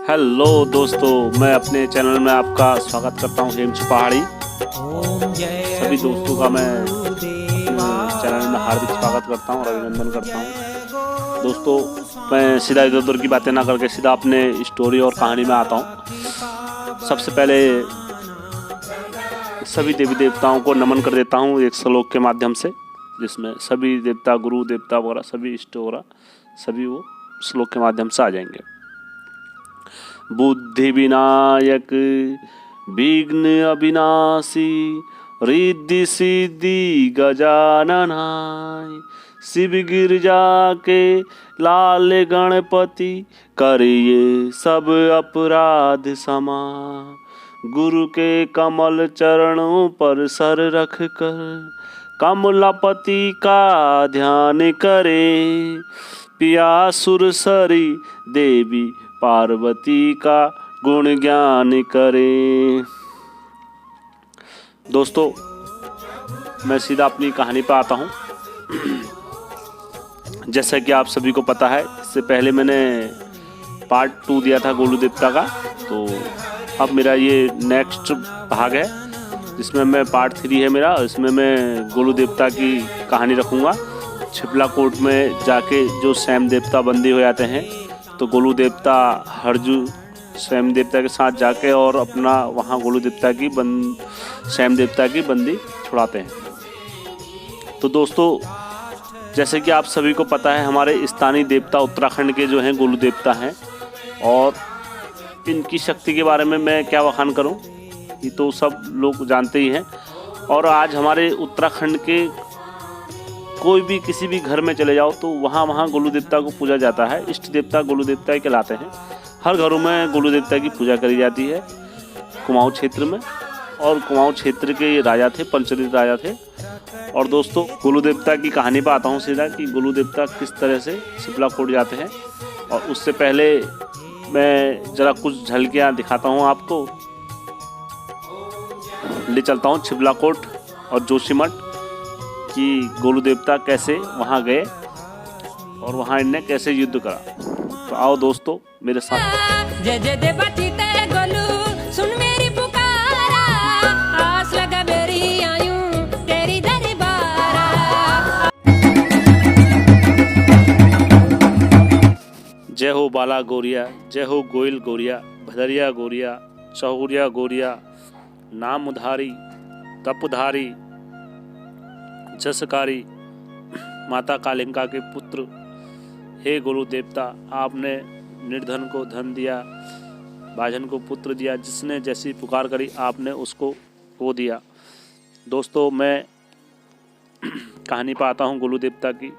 Hello दोस्तों, मैं अपने चैनल में आपका स्वागत करता हूँ हेमच पहाड़ी। सभी दोस्तों का मैं अपने चैनल में हार्दिक स्वागत करता हूँ और अभिनंदन करता हूँ। दोस्तों, मैं सीधा इधर उधर की बातें ना करके सीधा अपने स्टोरी और कहानी में आता हूँ। सबसे पहले सभी देवी देवताओं को नमन कर देता हूँ एक श्लोक के माध्यम से, जिसमें सभी देवता, गुरु देवता वगैरह सभी इष्ट वगैरह सभी वो श्लोक के माध्यम से आ जाएंगे। बुद्धि विनायक विघ्न अविनाशी रिद्धि सिद्धि गजाननाय शिव गिरजा के लाल गणपति करिए सब अपराध क्षमा। गुरु के कमल चरणों पर सर रख कर कमलापति का ध्यान करे। पिया सुरसरी देवी पार्वती का गुण ज्ञान करे। दोस्तों, मैं सीधा अपनी कहानी पर आता हूँ। जैसा कि आप सभी को पता है, इससे पहले मैंने पार्ट 2 दिया था गोलू देवता का, तो अब मेरा ये नेक्स्ट भाग है जिसमें मैं पार्ट 3 है मेरा। इसमें मैं गोलू देवता की कहानी रखूँगा। छिपला कोट में जाके जो सैम देवता बंदी हो जाते हैं, तो गोलू देवता हरजू सैम देवता के साथ जाके और अपना वहाँ गोलू देवता की सैम देवता की बंदी छुड़ाते हैं। तो दोस्तों, जैसे कि आप सभी को पता है, हमारे स्थानीय देवता उत्तराखंड के जो हैं गोलू देवता हैं, और इनकी शक्ति के बारे में मैं क्या बखान करूं, ये तो सब लोग जानते ही हैं। और आज हमारे उत्तराखंड के कोई भी किसी भी घर में चले जाओ तो वहाँ गोलू देवता को पूजा जाता है। इष्ट देवता गोलू देवता ही कहलाते हैं। हर घरों में गोलू देवता की पूजा करी जाती है कुमाऊं क्षेत्र में। और कुमाऊं क्षेत्र के ये राजा थे, पंचतीर्थ राजा थे। और दोस्तों, गोलू देवता की कहानी पर आता हूँ सीधा कि गोलू देवता किस तरह से छिपला कोट जाते हैं। और उससे पहले मैं ज़रा कुछ झलकियाँ दिखाता हूँ आपको। ले चलता हूँ छिपला कोट और जोशीमठ कि गोलू देवता कैसे वहाँ गए और वहाँ इनने कैसे युद्ध करा। तो आओ दोस्तों मेरे साथ। जय जय देवती ते गोलू सुन मेरी पुकारा, आस लगा मेरी आयूं तेरी दरबारा। जय हो बाला गोरिया, जय हो गोयल गोरिया, भदरिया गोरिया, चहुरिया गोरिया, नामधारी तपधारी जसकारी माता कालिंका के पुत्र। हे गोलू देवता, आपने निर्धन को धन दिया, बाझन को पुत्र दिया, जिसने जैसी पुकार करी आपने उसको वो दिया। दोस्तों, मैं कहानी पर आता हूँ गोलू देवता की।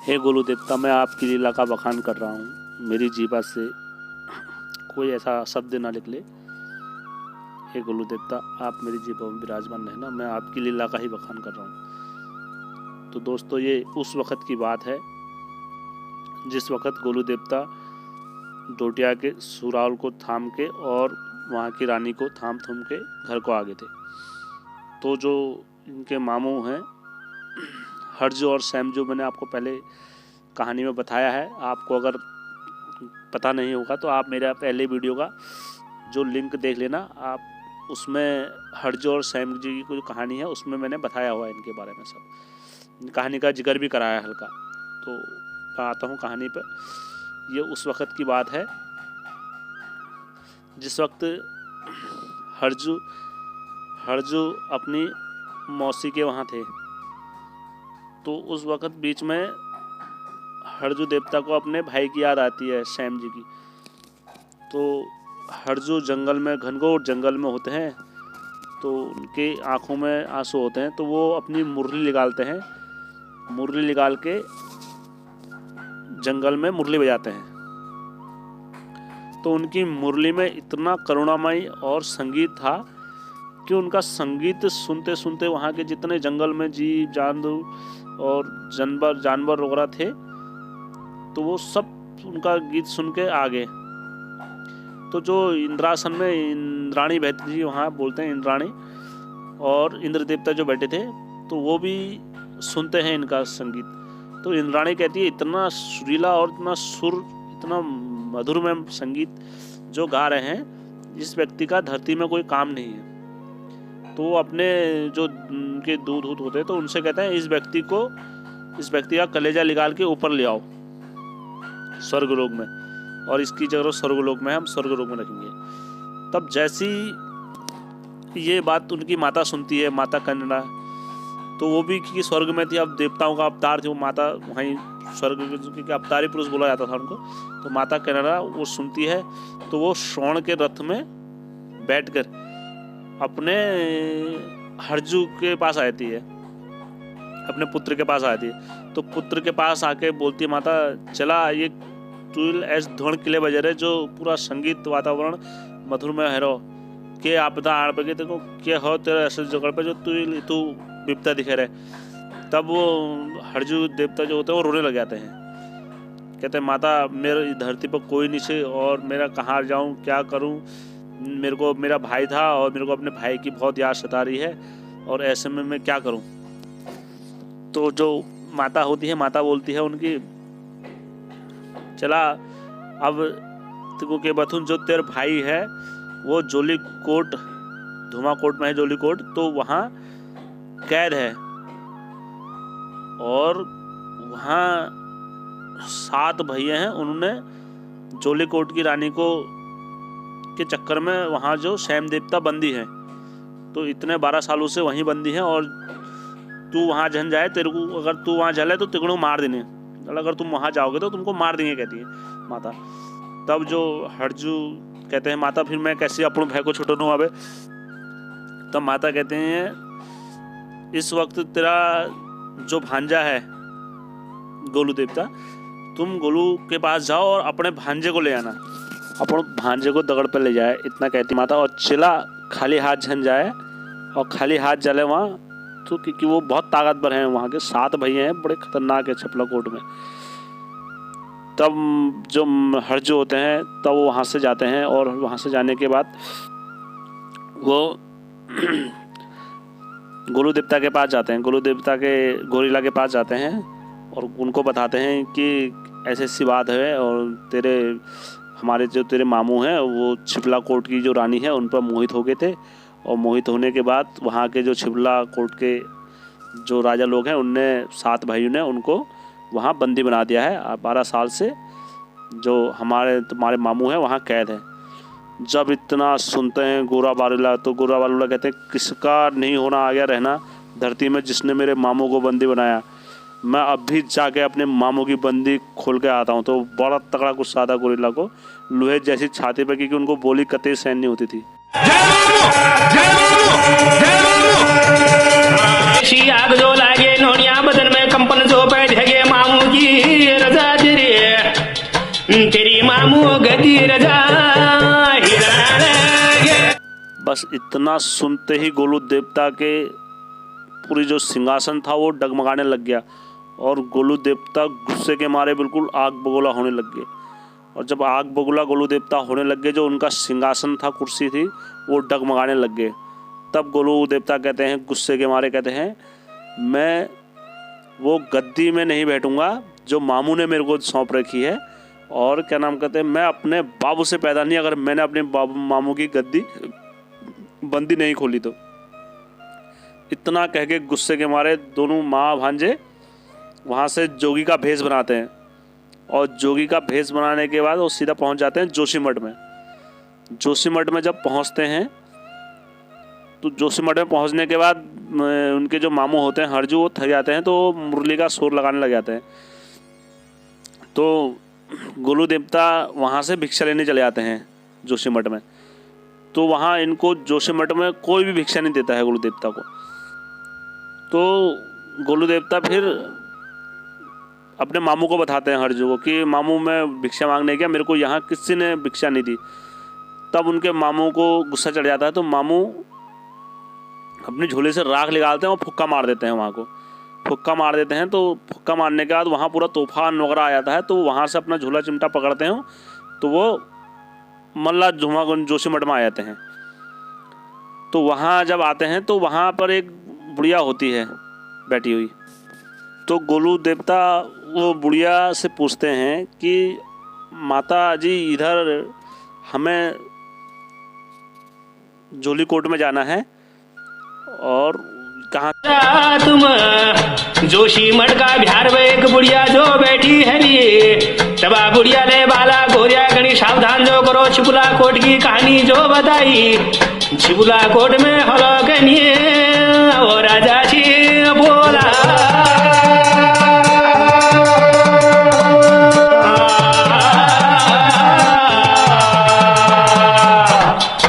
हे गोलू देवता, मैं आपकी लीला का बखान कर रहा हूँ। मेरी जीवा से कोई ऐसा शब्द ना निकले। हे गोलू देवता, आप मेरी जीवा में विराजमान रहना, मैं आपकी लीला का ही बखान कर रहा हूँ। तो दोस्तों, ये उस वक़्त की बात है जिस वक़्त गोलू देवता डोटिया के सुराल को थाम के और वहाँ की रानी को थाम के घर को आ गए थे। तो जो इनके मामू हैं हर्ज और सैम, जो मैंने आपको पहले कहानी में बताया है, आपको अगर पता नहीं होगा तो आप मेरा पहले वीडियो का जो लिंक देख लेना। आप उसमें हर्ज और सैम जी की जो कहानी है उसमें मैंने बताया हुआ है इनके बारे में, सब कहानी का जिक्र भी कराया है हल्का। तो मैं आता हूँ कहानी पर। ये उस वक़्त की बात है जिस वक्त हर्जू अपनी मौसी के वहाँ थे। तो उस वक़्त बीच में हर्जू देवता को अपने भाई की याद आती है, सैम जी की। तो हर्जू जंगल में, घनघोर जंगल में होते हैं, तो उनके आँखों में आंसू होते हैं। तो वो अपनी मुरली निकालते हैं, मुरली निकाल के जंगल में मुरली बजाते हैं। तो उनकी मुरली में इतना करुणामय और संगीत था कि उनका संगीत सुनते सुनते वहाँ के जितने जंगल में जीव जानवर और जानवर वगैरह थे, तो वो सब उनका गीत सुन के आ गए। तो जो इंद्रासन में इंद्राणी बैठी थी, वहाँ बोलते हैं इंद्राणी, और इंद्र देवता जो बैठे थे, तो वो भी सुनते हैं इनका संगीत। तो इंद्राणी कहती है, इतना सुरीला और इतना सुर इतना मधुर में संगीत जो गा रहे हैं, इस व्यक्ति का धरती में कोई काम नहीं है। तो वो अपने जो उनके दूध होते हैं तो उनसे कहते हैं इस व्यक्ति का कलेजा निकाल के ऊपर ले आओ स्वर्गलोक में, और इसकी जगह स्वर्गलोक में हम स्वर्गलोक में रखेंगे। तब जैसी ये बात उनकी माता सुनती है, माता कन्या, तो वो भी क्योंकि स्वर्ग में थी, अब देवताओं का अवतार थी वो माता, वहीं स्वर्ग के अवतारी पुरुष बोला जाता था उनको। तो माता कन्या वो सुनती है, तो वो श्रवण के रथ में बैठकर अपने हरजू के पास आती है, अपने पुत्र के पास आती है। तो पुत्र के पास आके बोलती है माता, चला ये तुल ऐसे ध्वनि किले बजे रहे जो पूरा संगीत वातावरण मधुर में है रो के आपदा आड़ पे देखो क्या हो तेरा ऐसे जगह पे जो तू विपता दिखे रहे। तब वो हरजू देवता जो होते हैं वो रोने लग जाते हैं, कहते हैं माता मेरे धरती पर कोई नहीं है और मेरा कहाँ जाऊँ, क्या करूँ, मेरे को मेरा भाई था और मेरे को अपने भाई की बहुत याद सता रही है और ऐसे में मैं क्या करूँ। तो जो माता होती है, माता बोलती है उनकी, चला अब तेको के बथुन जो तेरे भाई है वो जोली कोट, धुमा कोट में है जोली कोट, तो वहाँ कैद है और वहाँ 7 भैया हैं, उन्होंने जोली कोट की रानी को के चक्कर में वहाँ जो शैम देवता बंदी है, तो इतने 12 सालों से वहीं बंदी है और तू वहाँ जन जाए, तेरे को अगर तू वहाँ जले तो तेरे को मार देने, अगर तुम वहाँ जाओगे तो तुमको मार देंगे, कहती है माता। तब जो हरजू कहते हैं माता फिर मैं कैसे अपने भाई को छुटनू आवे। तब माता कहते हैं इस वक्त तेरा जो भांजा है गोलू देवता, तुम गोलू के पास जाओ और अपने भांजे को ले आना, अपने भांजे को दगड़ पर ले जाए, इतना कहती माता। और चिला खाली हाथ झन जाए और खाली हाथ जले वहाँ, तो क्योंकि वो बहुत ताकतवर हैं, वहाँ के 7 भैया हैं, बड़े खतरनाक है छपला कोट में। तब जो हरजू होते हैं तब वो वहाँ से जाते हैं और वहाँ से जाने के बाद वो गोलू देवता के पास जाते हैं, गोलू देवता के गोरिल्ला के पास जाते हैं और उनको बताते हैं कि ऐसी ऐसी बात है और हमारे जो तेरे मामू हैं वो छिपला कोट की जो रानी है उन पर मोहित हो गए थे, और मोहित होने के बाद वहाँ के जो छिपला कोट के जो राजा लोग हैं उनने 7 भाइयों ने उनको वहाँ बंदी बना दिया है। 12 साल से जो तुम्हारे मामू हैं वहाँ कैद है। जब इतना सुनते हैं गोरा बालूला, तो गोरा बालूला कहते हैं किसका नहीं होना आ गया रहना धरती में जिसने मेरे मामू को बंदी बनाया, मैं अभी जाके अपने मामू की बंदी खोल के आता हूँ। तो बड़ा तगड़ा गुस्सा आता गोरिल्ला को, लोहे जैसी छाती पे, क्योंकि उनको बोली कतई सहन नहीं होती थी। आग जो लागे नोनिया बदन में कंपन जो पैठे मामू की रजा तेरी मामू गदी रजा। बस इतना सुनते ही गोलू देवता के पूरी जो सिंहासन था वो डगमगाने लग गया और गोलू देवता गुस्से के मारे बिल्कुल आग बगोला होने लग गए। और जब आग बगोला गोलू देवता होने लग गए, जो उनका सिंहासन था, कुर्सी थी, वो डगमगाने लग गए। तब गोलू देवता कहते हैं गुस्से के मारे, कहते हैं मैं वो गद्दी में नहीं बैठूंगा जो मामू ने मेरे को सौंप रखी है, और क्या नाम कहते हैं मैं अपने बाबू से पैदा नहीं, अगर मैंने अपने मामू की गद्दी बंदी नहीं खोली तो। इतना कह के गुस्से के मारे दोनों माँ भांजे वहाँ से जोगी का भेष बनाते हैं, और जोगी का भेष बनाने के बाद वो सीधा पहुँच जाते हैं जोशीमठ में। जोशीमठ में जब पहुँचते हैं तो जोशीमठ में पहुँचने के बाद उनके जो मामू होते हैं हरजू, वो थक जाते हैं तो मुरली का शोर लगाने लग जाते हैं। तो गोलू देवता वहाँ से भिक्षा लेने चले जाते हैं जोशीमठ में। तो वहाँ इनको जोशीमठ में कोई भी भिक्षा नहीं देता है गोलू देवता को। तो गोलू देवता फिर अपने मामू को बताते हैं हरजू को कि मामू मैं भिक्षा मांगने गया, मेरे को यहाँ किसी ने भिक्षा नहीं दी। तब उनके मामू को गुस्सा चढ़ जाता है, तो मामू अपनी झोले से राख निकालते हैं और फुक्का मार देते हैं वहाँ को, फुक्का मार देते हैं। तो फुक्का मारने के बाद वहाँ पूरा तूफान वगैरह आ जाता है। तो वहाँ से अपना झोला चिमटा पकड़ते हैं तो वो मल्ला झुमा जोशीमठ में आ जाते हैं। तो वहाँ जब आते हैं तो वहाँ पर एक बुढ़िया होती है बैठी हुई। तो गोलू देवता वो बुढ़िया से पूछते हैं कि माता जी इधर हमें जोली कोट में जाना है और कहाँ तुम जोशी मठ का बिहार में एक बुढ़िया जो बैठी है लिए तबा बुढ़िया ने बाला गोरिया गणी सावधान जो करो छिपुला कोट की कहानी जो बताई छिपुला कोट में हलो कनिए ओ राजा छी बोला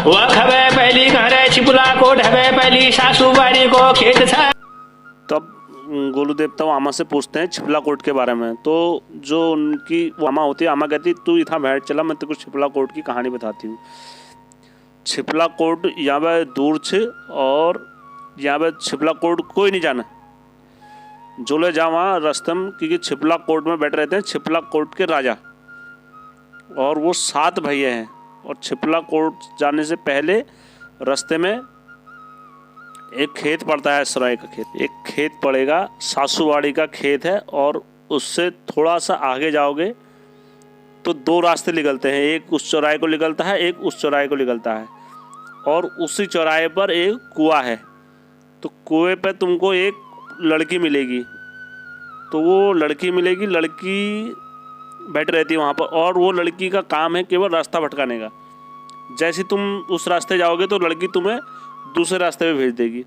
वह खबे पहली घरे छिपुला कोट हवे पहली सासू बाड़ी को खेत था। तब गोलू देवता आमा से पूछते हैं छिपला कोट के बारे में। तो जो उनकी आमा होती है, आमा कहती तू इतना बैठ चला, मैं तेरे को छिपला कोट की कहानी बताती हूँ। छिपला कोट यहाँ पे दूर छे और यहाँ पे छिपला कोट कोई नहीं जाना। जो ले जा वहाँ रस्तम, क्योंकि छिपला कोट में बैठे रहते हैं छिपला कोट के राजा, और वो 7 भैया हैं। और छिपला कोट जाने से पहले रास्ते में एक खेत पड़ता है, सराय का खेत, एक खेत पड़ेगा, सासूवाड़ी का खेत है। और उससे थोड़ा सा आगे जाओगे तो 2 रास्ते निकलते हैं, एक उस चौराहे को निकलता है, एक उस चौराहे को निकलता है। और उसी चौराहे पर एक कुआं है। तो कुएं पे तुमको एक लड़की मिलेगी। तो वो लड़की मिलेगी, लड़की बैठ रहती है वहाँ पर, और वो लड़की का काम है केवल रास्ता भटकाने का। जैसे तुम उस रास्ते जाओगे तो लड़की तुम्हें दूसरे रास्ते पे भेज देगी,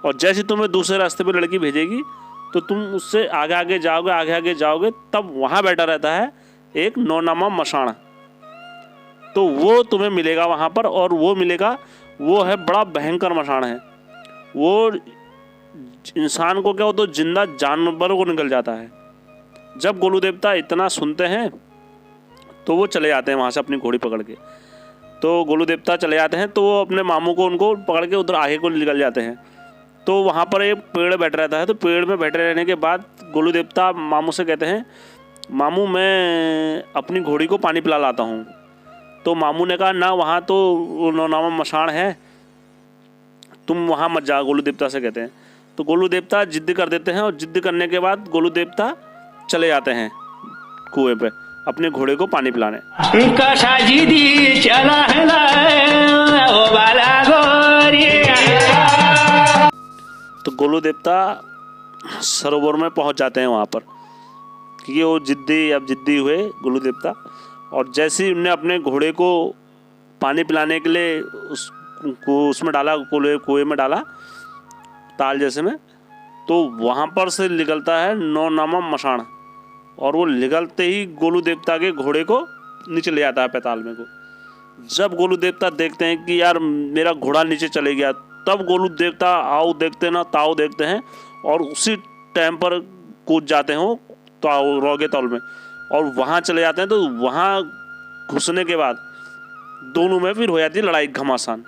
और जैसे तुम्हें दूसरे रास्ते पे लड़की भेजेगी तो तुम उससे आगे आगे जाओगे, तब वहाँ बैठा रहता है एक नौनामा मसाण। तो वो तुम्हें मिलेगा वहाँ पर, और वो मिलेगा, वो है बड़ा भयंकर मसाण है। वो इंसान को क्या हो तो जिंदा जानवरों को निकल जाता है। जब गोलू देवता इतना सुनते हैं तो वो चले जाते हैं वहाँ से अपनी घोड़ी पकड़ के। तो गोलू देवता चले जाते हैं तो वो अपने मामू को उनको पकड़ के उधर आगे को निकल जाते हैं। तो वहाँ पर एक पेड़ बैठ रहता है। तो पेड़ में बैठे रहने के बाद गोलू देवता मामू से कहते हैं, मामू मैं अपनी घोड़ी को पानी पिला लाता हूँ। तो मामू ने कहा ना, वहाँ तो नौनामा मसाण है, तुम वहाँ मत जा, गोलू देवता से कहते हैं। तो गोलू देवता जिद्द कर देते हैं, और जिद्द करने के बाद गोलू देवता चले जाते हैं कुएं पे अपने घोड़े को पानी पिलाने। तो गोलू देवता सरोवर में पहुंच जाते हैं वहाँ पर, क्योंकि वो जिद्दी हुए गोलू देवता। और जैसे ही उनने अपने घोड़े को पानी पिलाने के लिए उसमें डाला, कुएं में डाला ताल जैसे में, तो वहाँ पर से निकलता है नौनामा मसाण। और वो निकलते ही गोलू देवता के घोड़े को नीचे ले जाता है पैताल में को। जब गोलू देवता देखते हैं कि यार मेरा घोड़ा नीचे चले गया, तब गोलू देवता आओ देखते ना ताओ देखते हैं, और उसी टाइम पर कूद जाते हैं वो ताओ रोगे तौल में, और वहाँ चले जाते हैं। तो वहाँ घुसने के बाद दोनों में फिर हो जाती है लड़ाई, घमासान।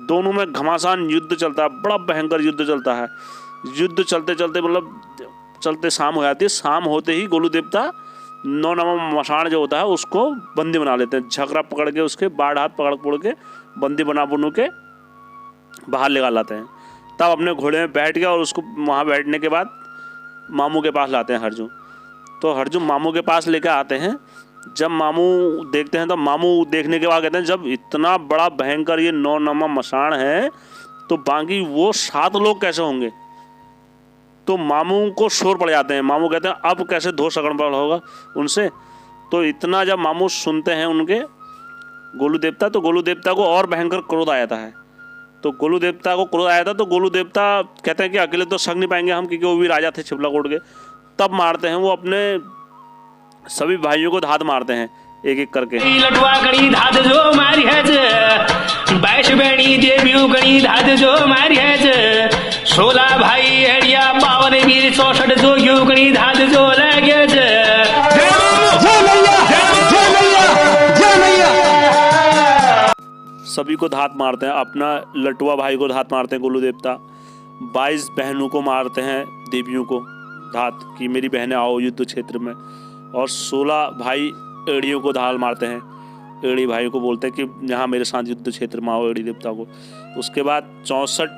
दोनों में घमासान युद्ध चलता है, बड़ा भयंकर युद्ध चलता है। युद्ध चलते चलते मतलब चलते शाम हो जाती है। शाम होते ही गोलू देवता नौनामा मसाण जो होता है उसको बंदी बना लेते हैं। झगड़ा पकड़ के उसके बाढ़ हाथ पकड़ के बंदी बना के बाहर निकाल लाते हैं। तब अपने घोड़े में बैठ गया, और उसको वहाँ बैठने के बाद मामू के पास लाते हैं हरजू। तो हरजू मामू के पास लेकर आते हैं। जब मामू देखते हैं तो मामू देखने के बाद कहते हैं, जब इतना बड़ा भयंकर ये नौनामा मसाण है तो बाकी वो 7 लोग कैसे होंगे। तो मामू को शोर पड़ जाते हैं। मामू कहते हैं अब कैसे धो सकड़ होगा उनसे। तो इतना जब मामू सुनते हैं उनके गोलू देवता, तो गोलू देवता को और भयंकर क्रोध आया था। तो गोलू देवता को क्रोध आया था, तो गोलू देवता कहते हैं कि अकेले तो सक नहीं पाएंगे हम, क्योंकि वो भी राजा थे छिपला कोट के। तब मारते हैं वो अपने सभी भाइयों को धात मारते हैं एक एक करके। लटवा गणी धात जो मारी है, 22 बेणी देवियों गणी धात जो मारी है, 16 भाई एड़िया 52 वीर 64 जोगियों गणी धात जो लगे। सभी को धात मारते हैं, अपना लटुआ भाई को धात मारते हैं गोलू देवता। 22 बहनों को मारते हैं देवियों को धात कि मेरी बहनें आओ युद्ध क्षेत्र में। और 16 भाई एड़ियों को धाल मारते हैं। एड़ी भाई को बोलते हैं कि यहाँ मेरे साथ युद्ध क्षेत्र में आओ एड़ी देवता को। उसके बाद 64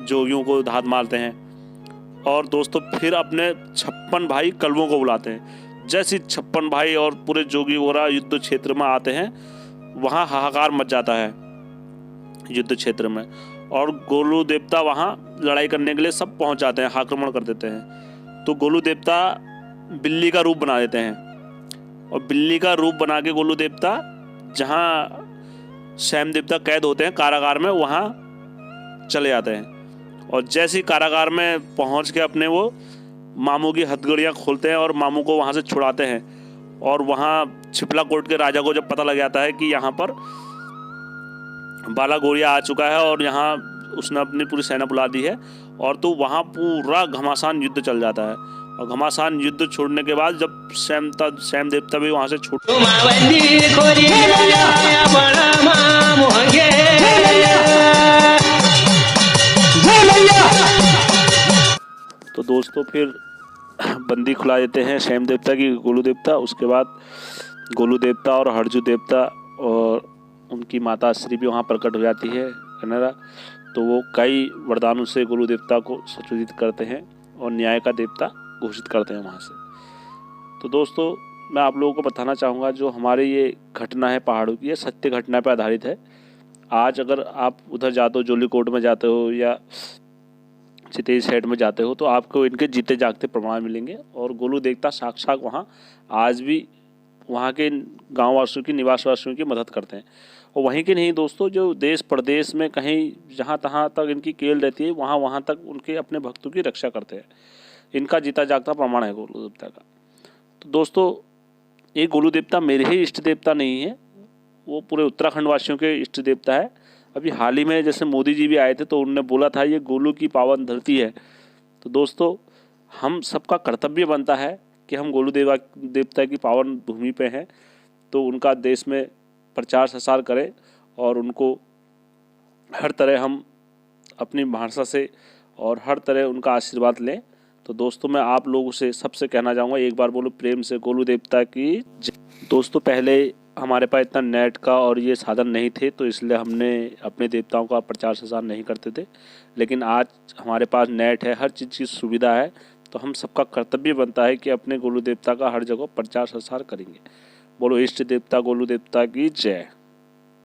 जोगियों को धात मारते हैं। और दोस्तों फिर अपने 56 भाई कलवों को बुलाते हैं। जैसे 56 भाई और पूरे जोगी वोरा युद्ध क्षेत्र में आते हैं, वहाँ हाहाकार मच जाता है युद्ध क्षेत्र में, और गोलू देवता वहाँ लड़ाई करने के लिए सब पहुँच जाते हैं, आक्रमण कर देते हैं। तो गोलू देवता बिल्ली का रूप बना देते हैं, और बिल्ली का रूप बना के गोलू देवता जहाँ श्याम देवता कैद होते हैं कारागार में, वहाँ चले जाते हैं। और जैसे ही कारागार में पहुँच के अपने वो मामू की हथकड़ियाँ खोलते हैं और मामू को वहाँ से छुड़ाते हैं। और वहाँ छिपला कोट के राजा को जब पता लग जाता है कि यहाँ पर बाला गौरिया आ चुका है और यहाँ उसने अपनी पूरी सेना बुला दी है, और तो वहाँ पूरा घमासान युद्ध चल जाता है। और घमासान युद्ध छोड़ने के बाद जब श्याम देवता भी वहाँ से छूट, तो दोस्तों फिर बंदी खुला देते हैं श्याम देवता की गोलू देवता। उसके बाद गोलू देवता और हरजू देवता और उनकी माता श्री भी वहाँ प्रकट हो जाती है कन्हरा। तो वो कई वरदानों से गोलू देवता को सुशोभित करते हैं और न्याय का देवता घोषित करते हैं वहाँ से। तो दोस्तों मैं आप लोगों को बताना चाहूँगा, जो हमारे ये घटना है पहाड़ों की, ये सत्य घटना पर आधारित है। आज अगर आप उधर जाते हो, जोली कोट में जाते हो या चितेज साइड में जाते हो, तो आपको इनके जीते जागते प्रमाण मिलेंगे। और गोलू देवता साक्षात वहाँ आज भी वहाँ के गाँव वासियों की, निवास वासियों की मदद करते हैं। और वहीं के नहीं दोस्तों, जो देश प्रदेश में कहीं जहाँ तहाँ तक इनकी केल रहती है, वहाँ तक उनके अपने भक्तों की रक्षा करते हैं। इनका जीता जागता प्रमाण है गोलू देवता का। तो दोस्तों ये गोलू देवता मेरे ही इष्ट देवता नहीं है, वो पूरे उत्तराखंड वासियों के इष्ट देवता है। अभी हाल ही में जैसे मोदी जी भी आए थे तो उन्होंने बोला था ये गोलू की पावन धरती है। तो दोस्तों हम सबका कर्तव्य बनता है कि हम गोलू देवता की पावन भूमि पे हैं, तो उनका देश में प्रचार प्रसार करें और उनको हर तरह हम अपनी भाषा से और हर तरह उनका आशीर्वाद लें। तो दोस्तों मैं आप लोगों से सबसे कहना चाहूँगा, एक बार बोलो प्रेम से गोलू देवता की जय। दोस्तों पहले हमारे पास इतना नेट का और ये साधन नहीं थे, तो इसलिए हमने अपने देवताओं का प्रचार प्रसार नहीं करते थे। लेकिन आज हमारे पास नेट है, हर चीज़ की सुविधा है, तो हम सबका कर्तव्य बनता है कि अपने गोलू देवता का हर जगह प्रचार प्रसार करेंगे। बोलो इष्ट देवता गोलू देवता की जय।